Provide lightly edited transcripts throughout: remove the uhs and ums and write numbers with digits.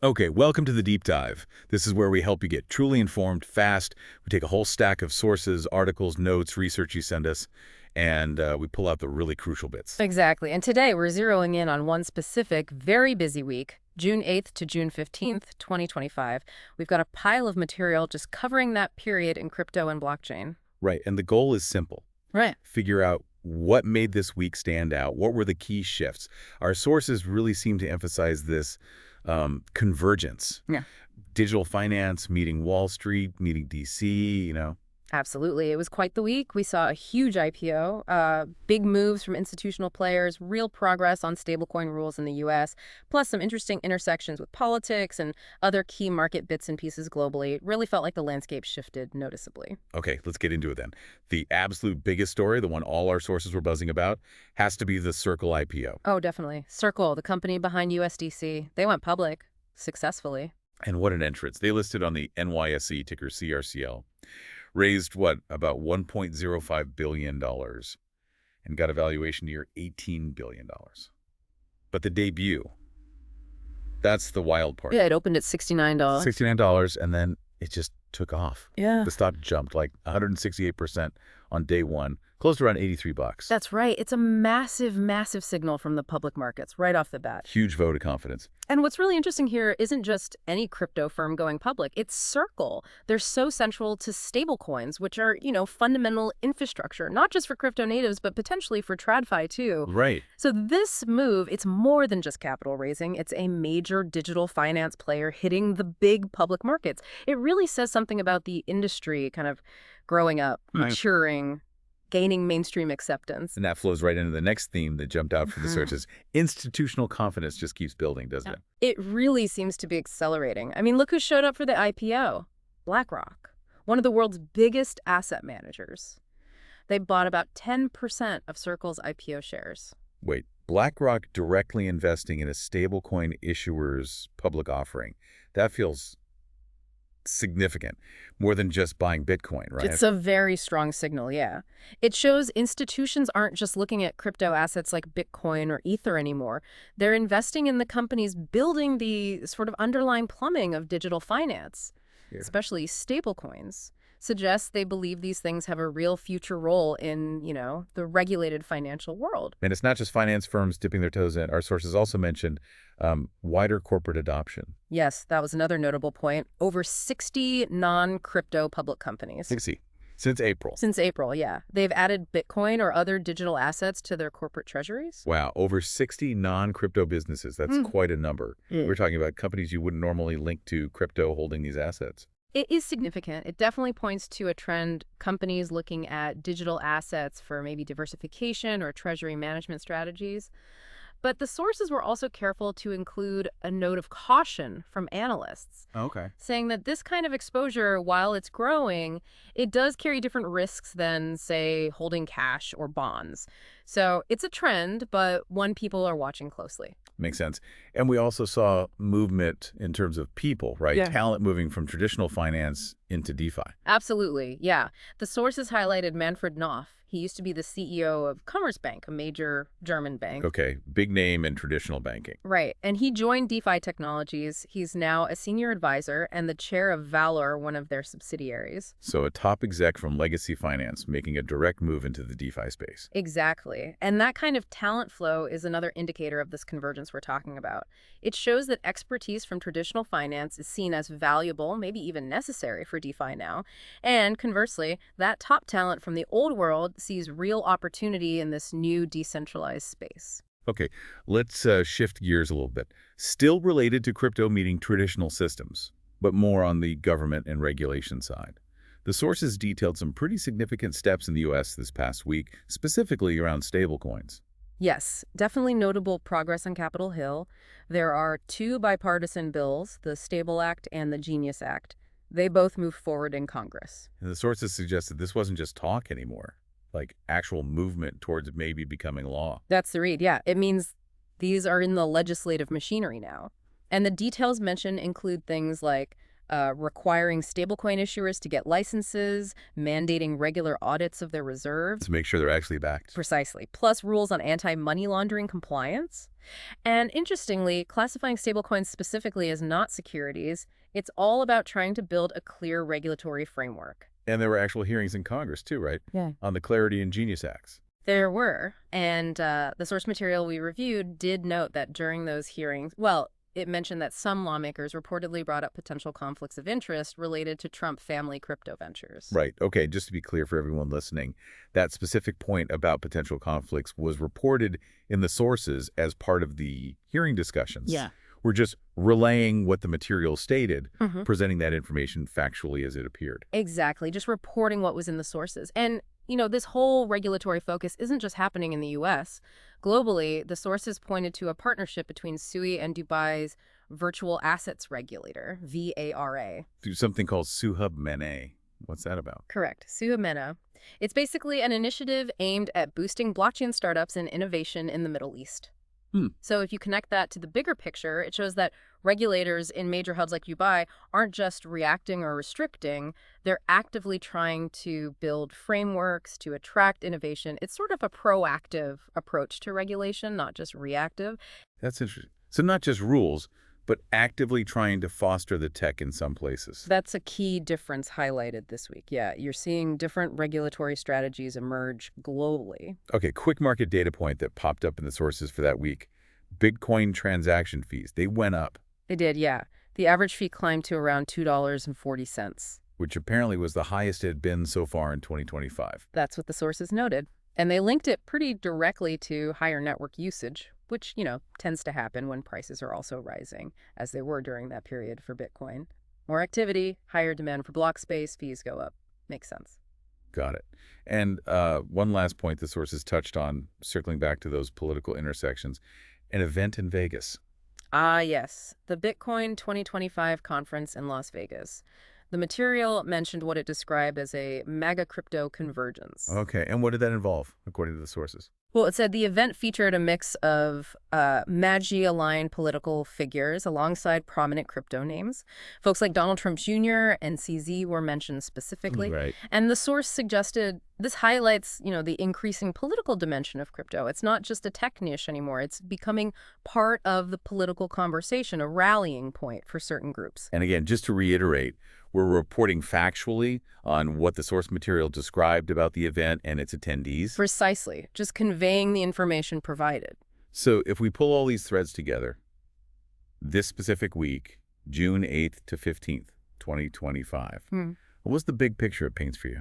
Okay, welcome to the deep dive. This is where we help you get truly informed fast. We take a whole stack of sources, articles, notes, research you send us, and we pull out the really crucial bits. Exactly. And today we're zeroing in on one specific, very busy week, June 8th to June 15th, 2025. We've got a pile of material just covering that period in crypto and blockchain. Right, and the goal is simple. Right. Figure out what made this week stand out. What were the key shifts? Our sources really seem to emphasize this convergence. Yeah. Digital finance, meeting Wall Street, meeting DC. Absolutely. It was quite the week. We saw a huge IPO, big moves from institutional players, real progress on stablecoin rules in the US, plus some interesting intersections with politics and other key market bits and pieces globally. It really felt like the landscape shifted noticeably. Okay, let's get into it then. The absolute biggest story, the one all our sources were buzzing about, has to be the Circle IPO. Oh, definitely. Circle, the company behind USDC, they went public successfully. And what an entrance. They listed on the NYSE, ticker CRCL. Raised, what, about $1.05 billion and got a valuation near $18 billion. But the debut, that's the wild part. Yeah, it opened at $69. $69, and then it just took off. Yeah. The stock jumped like 168% on day one, closed around $83. That's right. It's a massive, massive signal from the public markets right off the bat. Huge vote of confidence. And what's really interesting here isn't just any crypto firm going public. It's Circle. They're so central to stablecoins, which are, fundamental infrastructure, not just for crypto natives, but potentially for TradFi too. Right. So this move, it's more than just capital raising. It's a major digital finance player hitting the big public markets. It really says something about the industry kind of growing up, maturing, gaining mainstream acceptance. And that flows right into the next theme that jumped out from the searches. Institutional confidence just keeps building, doesn't it? It really seems to be accelerating. I mean, look who showed up for the IPO. BlackRock, one of the world's biggest asset managers. They bought about 10% of Circle's IPO shares. Wait, BlackRock directly investing in a stablecoin issuer's public offering. That feels significant, more than just buying Bitcoin, right? It's a very strong signal, yeah. It shows institutions aren't just looking at crypto assets like Bitcoin or Ether anymore. They're investing in the companies building the sort of underlying plumbing of digital finance, especially stablecoins. Suggests they believe these things have a real future role in, the regulated financial world. And it's not just finance firms dipping their toes in. Our sources also mentioned wider corporate adoption. Yes, that was another notable point. Over 60 non-crypto public companies. 60. Since April. Since April, yeah. They've added Bitcoin or other digital assets to their corporate treasuries. Wow, over 60 non-crypto businesses. That's quite a number. We're talking about companies you wouldn't normally link to crypto holding these assets. It is significant. It definitely points to a trend, companies looking at digital assets for maybe diversification or treasury management strategies. But the sources were also careful to include a note of caution from analysts, saying that this kind of exposure, while it's growing, it does carry different risks than, say, holding cash or bonds. So it's a trend, but one people are watching closely. Makes sense. And we also saw movement in terms of people, right? Yeah. Talent moving from traditional finance into DeFi. Absolutely, yeah. The sources highlighted Manfred Knopf. He used to be the CEO of Commerzbank, a major German bank. Okay, big name in traditional banking. Right, and he joined DeFi Technologies. He's now a senior advisor and the chair of Valor, one of their subsidiaries. So a top exec from legacy finance making a direct move into the DeFi space. Exactly, and that kind of talent flow is another indicator of this convergence we're talking about. It shows that expertise from traditional finance is seen as valuable, maybe even necessary for DeFi now. And conversely, that top talent from the old world sees real opportunity in this new decentralized space. Okay, let's shift gears a little bit. Still related to crypto meeting traditional systems, but more on the government and regulation side. The sources detailed some pretty significant steps in the U.S. this past week, specifically around stablecoins. Yes, definitely notable progress on Capitol Hill. There are two bipartisan bills, the Stable Act and the Genius Act. They both move forward in Congress. And the sources suggested this wasn't just talk anymore, like actual movement towards maybe becoming law. That's the read, yeah. It means these are in the legislative machinery now. And the details mentioned include things like requiring stablecoin issuers to get licenses, mandating regular audits of their reserves. To make sure they're actually backed. Precisely. Plus rules on anti-money laundering compliance. And interestingly, classifying stablecoins specifically as not securities, it's all about trying to build a clear regulatory framework. And there were actual hearings in Congress too, right? Yeah. On the Clarity and Genius Acts. There were. And the source material we reviewed did note that during those hearings, well, it mentioned that some lawmakers reportedly brought up potential conflicts of interest related to Trump family crypto ventures. Right. Okay, just to be clear for everyone listening, that specific point about potential conflicts was reported in the sources as part of the hearing discussions. Yeah. We're just relaying what the material stated, presenting that information factually as it appeared. Exactly. Just reporting what was in the sources. And, this whole regulatory focus isn't just happening in the U.S. Globally, the sources pointed to a partnership between SUI and Dubai's virtual assets regulator, VARA. Through something called Suhub-Mene. What's that about? Correct. Suhub-Mene. It's basically an initiative aimed at boosting blockchain startups and innovation in the Middle East. So if you connect that to the bigger picture, it shows that regulators in major hubs like Dubai aren't just reacting or restricting, they're actively trying to build frameworks to attract innovation. It's sort of a proactive approach to regulation, not just reactive. That's interesting. So not just rules, but actively trying to foster the tech in some places. That's a key difference highlighted this week. Yeah, you're seeing different regulatory strategies emerge globally. Okay, quick market data point that popped up in the sources for that week. Bitcoin transaction fees, they went up. They did, yeah. The average fee climbed to around $2.40. Which apparently was the highest it had been so far in 2025. That's what the sources noted. And they linked it pretty directly to higher network usage, which, tends to happen when prices are also rising, as they were during that period for Bitcoin. More activity, higher demand for block space, fees go up. Makes sense. Got it. And one last point the sources touched on, circling back to those political intersections, an event in Vegas. Ah, yes. The Bitcoin 2025 conference in Las Vegas. The material mentioned what it described as a MAGA crypto convergence. Okay, and what did that involve, according to the sources? Well, it said the event featured a mix of MAGA-aligned political figures alongside prominent crypto names. Folks like Donald Trump Jr. and CZ were mentioned specifically. Right. And the source suggested this highlights, the increasing political dimension of crypto. It's not just a tech niche anymore. It's becoming part of the political conversation, a rallying point for certain groups. And again, just to reiterate, we're reporting factually on what the source material described about the event and its attendees. Precisely. Just conveying the information provided. So if we pull all these threads together, this specific week, June 8th to 15th, 2025, what was the big picture it paints for you?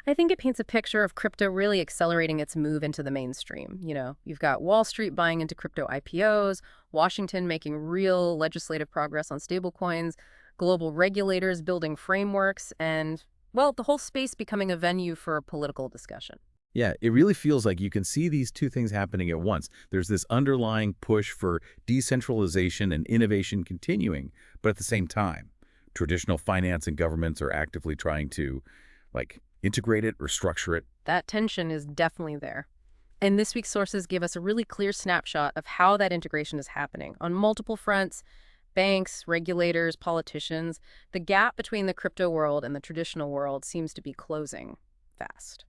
I think it paints a picture of crypto really accelerating its move into the mainstream. You've got Wall Street buying into crypto IPOs, Washington making real legislative progress on stablecoins, global regulators building frameworks, and, well, the whole space becoming a venue for political discussion. Yeah, it really feels like you can see these two things happening at once. There's this underlying push for decentralization and innovation continuing, but at the same time, traditional finance and governments are actively trying to, integrate it or structure it. That tension is definitely there. And this week's sources give us a really clear snapshot of how that integration is happening on multiple fronts: banks, regulators, politicians. The gap between the crypto world and the traditional world seems to be closing fast.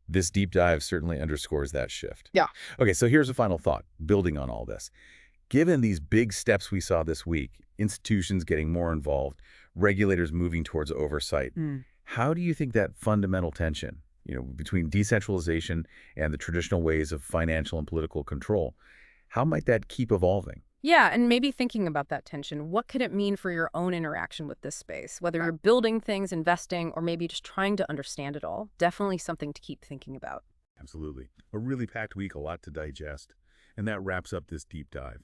This deep dive certainly underscores that shift. Yeah. Okay, so here's a final thought, building on all this. Given these big steps we saw this week, institutions getting more involved, regulators moving towards oversight, how do you think that fundamental tension, between decentralization and the traditional ways of financial and political control, how might that keep evolving? Yeah, and maybe thinking about that tension, what could it mean for your own interaction with this space? Whether you're building things, investing, or maybe just trying to understand it all. Definitely something to keep thinking about. Absolutely. A really packed week, a lot to digest. And that wraps up this deep dive.